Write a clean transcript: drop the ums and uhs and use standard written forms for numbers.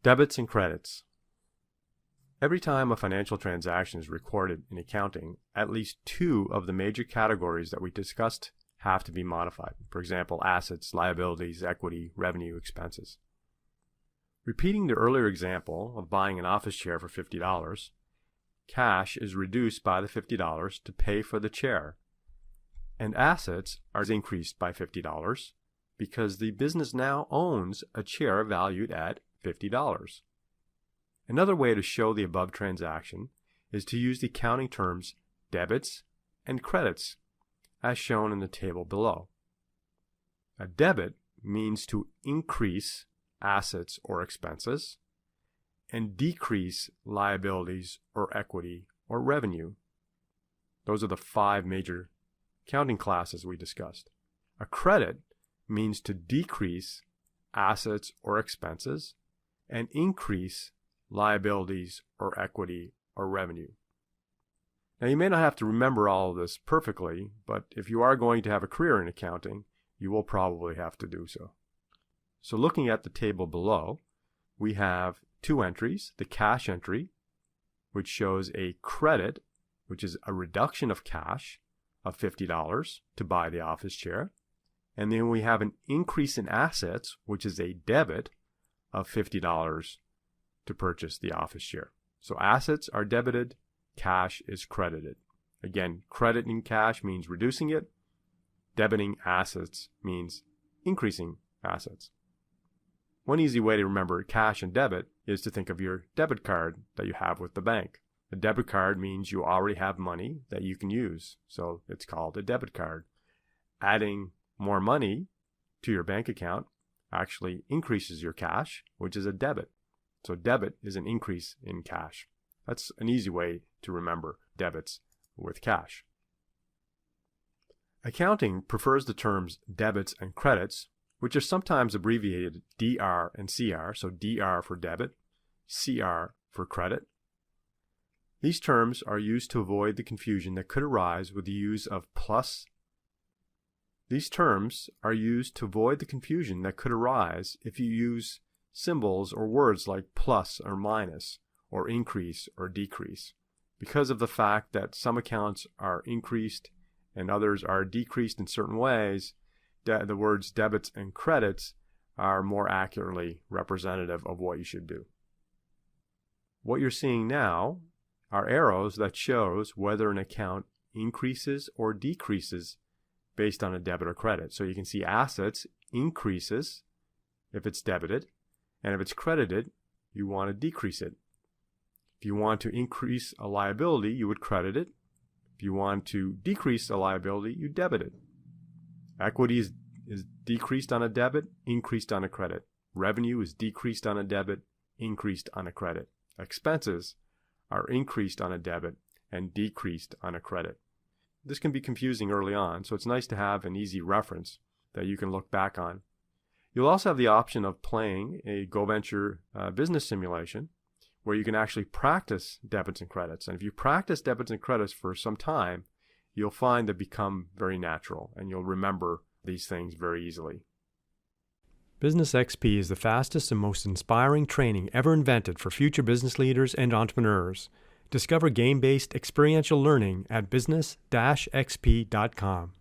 Debits and credits. Every time a financial transaction is recorded in accounting, at least two of the major categories that we discussed have to be modified. For example, assets, liabilities, equity, revenue, expenses. Repeating the earlier example of buying an office chair for $50, cash is reduced by the $50 to pay for the chair, and assets are increased by $50 because the business now owns a chair valued at $50. Another way to show the above transaction is to use the accounting terms debits and credits, as shown in the table below. A debit means to increase assets or expenses and decrease liabilities or equity or revenue. Those are the five major accounting classes we discussed. A credit means to decrease assets or expenses and increase liabilities or equity or revenue. Now, you may not have to remember all of this perfectly, but if you are going to have a career in accounting, you will probably have to do so. So looking at the table below, we have two entries, the cash entry, which shows a credit, which is a reduction of cash of $50 to buy the office chair. And then we have an increase in assets, which is a debit of $50 to purchase the office chair. So assets are debited, cash is credited. Again, crediting cash means reducing it. Debiting assets means increasing assets. One easy way to remember cash and debit is to think of your debit card that you have with the bank. A debit card means you already have money that you can use, so it's called a debit card. Adding more money to your bank account actually increases your cash, which is a debit. So debit is an increase in cash. That's an easy way to remember debits with cash. Accounting prefers the terms debits and credits, which are sometimes abbreviated DR and CR, so DR for debit, CR for credit. These terms are used to avoid the confusion that could arise with the use of plus. These terms are used to avoid the confusion that could arise if you use symbols or words like plus or minus or increase or decrease, because of the fact that some accounts are increased and others are decreased in certain ways. The words debits and credits are more accurately representative of what you should do. What you're seeing now are arrows that shows whether an account increases or decreases based on a debit or credit. So you can see assets increases if it's debited, and if it's credited, you want to decrease it. If you want to increase a liability, you would credit it. If you want to decrease a liability, you debit it. Equity is decreased on a debit, increased on a credit. Revenue is decreased on a debit, increased on a credit. Expenses are increased on a debit and decreased on a credit. This can be confusing early on, so it's nice to have an easy reference that you can look back on. You'll also have the option of playing a GoVenture business simulation where you can actually practice debits and credits. And if you practice debits and credits for some time, you'll find they become very natural and you'll remember these things very easily. businessXP is the fastest and most inspiring training ever invented for future business leaders and entrepreneurs. Discover game-based experiential learning at business-xp.com.